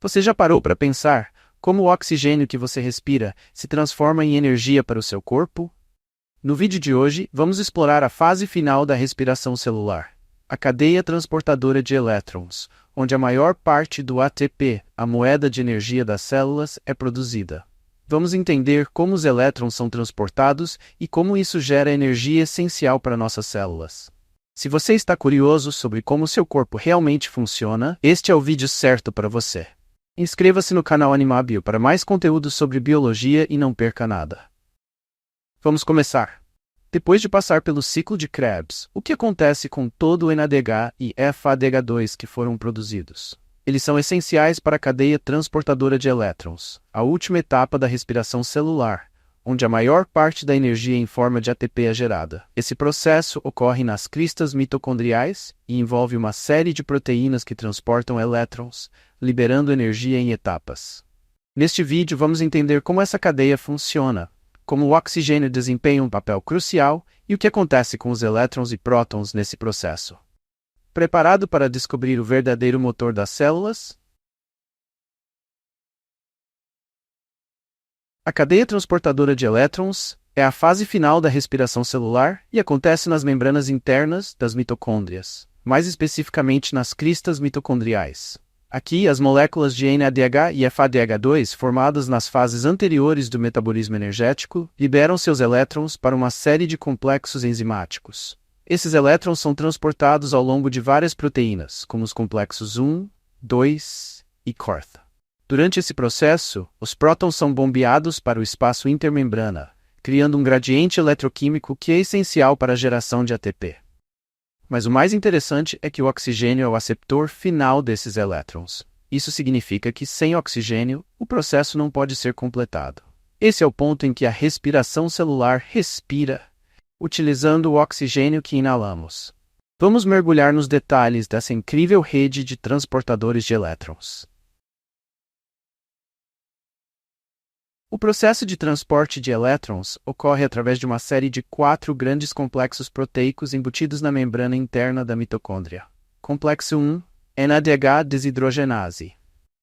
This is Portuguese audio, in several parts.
Você já parou para pensar como o oxigênio que você respira se transforma em energia para o seu corpo? No vídeo de hoje, vamos explorar a fase final da respiração celular, a cadeia transportadora de elétrons, onde a maior parte do ATP, a moeda de energia das células, é produzida. Vamos entender como os elétrons são transportados e como isso gera energia essencial para nossas células. Se você está curioso sobre como seu corpo realmente funciona, este é o vídeo certo para você. Inscreva-se no canal Animabio para mais conteúdo sobre biologia e não perca nada. Vamos começar. Depois de passar pelo ciclo de Krebs, o que acontece com todo o NADH e FADH2 que foram produzidos? Eles são essenciais para a cadeia transportadora de elétrons, a última etapa da respiração celular, onde a maior parte da energia em forma de ATP é gerada. Esse processo ocorre nas cristas mitocondriais e envolve uma série de proteínas que transportam elétrons, liberando energia em etapas. Neste vídeo vamos entender como essa cadeia funciona, como o oxigênio desempenha um papel crucial e o que acontece com os elétrons e prótons nesse processo. Preparado para descobrir o verdadeiro motor das células? A cadeia transportadora de elétrons é a fase final da respiração celular e acontece nas membranas internas das mitocôndrias, mais especificamente nas cristas mitocondriais. Aqui, as moléculas de NADH e FADH2, formadas nas fases anteriores do metabolismo energético, liberam seus elétrons para uma série de complexos enzimáticos. Esses elétrons são transportados ao longo de várias proteínas, como os complexos 1, 2 e CORT. Durante esse processo, os prótons são bombeados para o espaço intermembrana, criando um gradiente eletroquímico que é essencial para a geração de ATP. Mas o mais interessante é que o oxigênio é o aceptor final desses elétrons. Isso significa que, sem oxigênio, o processo não pode ser completado. Esse é o ponto em que a respiração celular respira, utilizando o oxigênio que inalamos. Vamos mergulhar nos detalhes dessa incrível rede de transportadores de elétrons. O processo de transporte de elétrons ocorre através de uma série de 4 grandes complexos proteicos embutidos na membrana interna da mitocôndria. Complexo 1, NADH desidrogenase.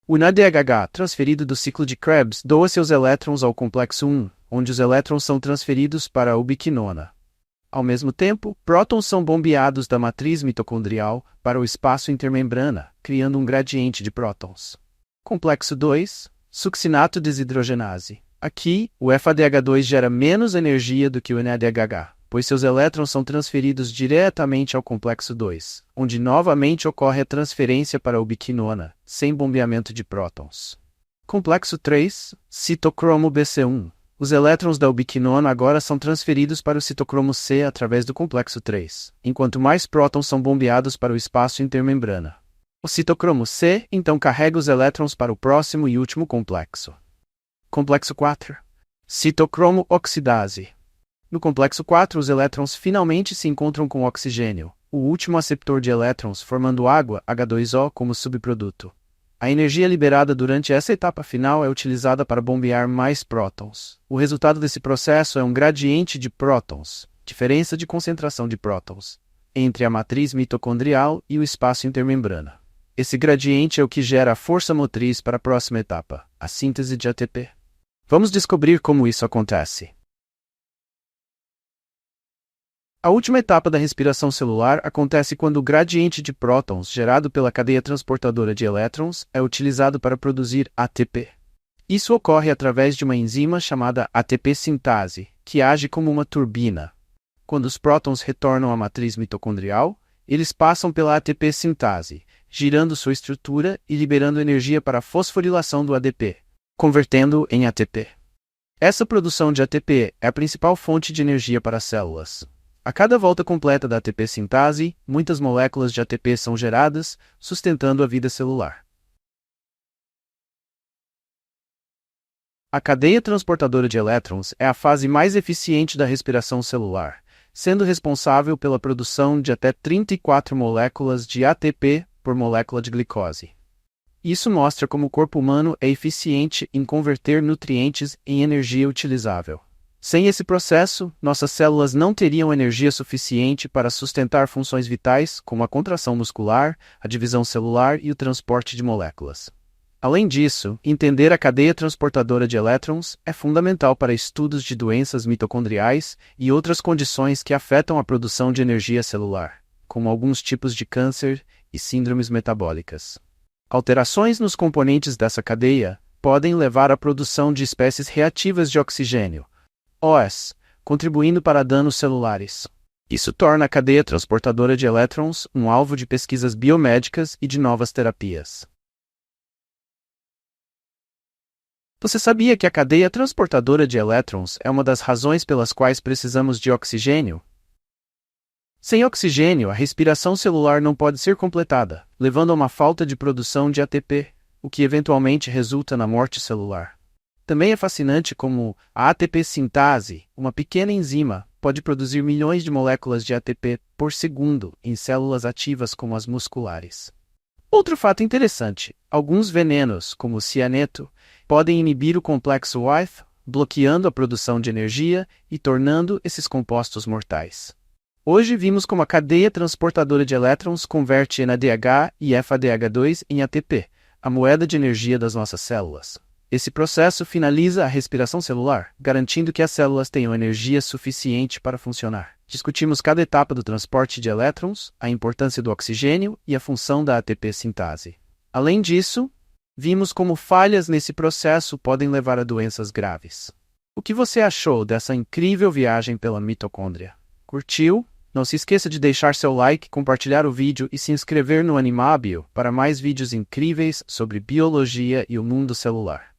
O NADH, transferido do ciclo de Krebs, doa seus elétrons ao complexo 1, onde os elétrons são transferidos para a ubiquinona. Ao mesmo tempo, prótons são bombeados da matriz mitocondrial para o espaço intermembrana, criando um gradiente de prótons. Complexo 2, succinato desidrogenase. Aqui, o FADH2 gera menos energia do que o NADH, pois seus elétrons são transferidos diretamente ao complexo 2, onde novamente ocorre a transferência para a ubiquinona, sem bombeamento de prótons. Complexo 3, citocromo BC1. Os elétrons da ubiquinona agora são transferidos para o citocromo C através do complexo 3, enquanto mais prótons são bombeados para o espaço intermembrana. O citocromo C, então, carrega os elétrons para o próximo e último complexo. Complexo 4. Citocromo oxidase. No complexo 4, os elétrons finalmente se encontram com o oxigênio, o último aceptor de elétrons, formando água, H2O, como subproduto. A energia liberada durante essa etapa final é utilizada para bombear mais prótons. O resultado desse processo é um gradiente de prótons, diferença de concentração de prótons, entre a matriz mitocondrial e o espaço intermembrana. Esse gradiente é o que gera a força motriz para a próxima etapa, a síntese de ATP. Vamos descobrir como isso acontece. A última etapa da respiração celular acontece quando o gradiente de prótons gerado pela cadeia transportadora de elétrons é utilizado para produzir ATP. Isso ocorre através de uma enzima chamada ATP sintase, que age como uma turbina. Quando os prótons retornam à matriz mitocondrial, eles passam pela ATP sintase, girando sua estrutura e liberando energia para a fosforilação do ADP, convertendo-o em ATP. Essa produção de ATP é a principal fonte de energia para as células. A cada volta completa da ATP sintase, muitas moléculas de ATP são geradas, sustentando a vida celular. A cadeia transportadora de elétrons é a fase mais eficiente da respiração celular, sendo responsável pela produção de até 34 moléculas de ATP por molécula de glicose. Isso mostra como o corpo humano é eficiente em converter nutrientes em energia utilizável. Sem esse processo, nossas células não teriam energia suficiente para sustentar funções vitais como a contração muscular, a divisão celular e o transporte de moléculas. Além disso, entender a cadeia transportadora de elétrons é fundamental para estudos de doenças mitocondriais e outras condições que afetam a produção de energia celular, como alguns tipos de câncer e síndromes metabólicas. Alterações nos componentes dessa cadeia podem levar à produção de espécies reativas de oxigênio, OS, contribuindo para danos celulares. Isso torna a cadeia transportadora de elétrons um alvo de pesquisas biomédicas e de novas terapias. Você sabia que a cadeia transportadora de elétrons é uma das razões pelas quais precisamos de oxigênio? Sem oxigênio, a respiração celular não pode ser completada, levando a uma falta de produção de ATP, o que eventualmente resulta na morte celular. Também é fascinante como a ATP sintase, uma pequena enzima, pode produzir milhões de moléculas de ATP por segundo em células ativas como as musculares. Outro fato interessante: alguns venenos, como o cianeto, podem inibir o complexo Wyeth, bloqueando a produção de energia e tornando esses compostos mortais. Hoje vimos como a cadeia transportadora de elétrons converte NADH e FADH2 em ATP, a moeda de energia das nossas células. Esse processo finaliza a respiração celular, garantindo que as células tenham energia suficiente para funcionar. Discutimos cada etapa do transporte de elétrons, a importância do oxigênio e a função da ATP sintase. Além disso, vimos como falhas nesse processo podem levar a doenças graves. O que você achou dessa incrível viagem pela mitocôndria? Curtiu? Não se esqueça de deixar seu like, compartilhar o vídeo e se inscrever no Animábio para mais vídeos incríveis sobre biologia e o mundo celular.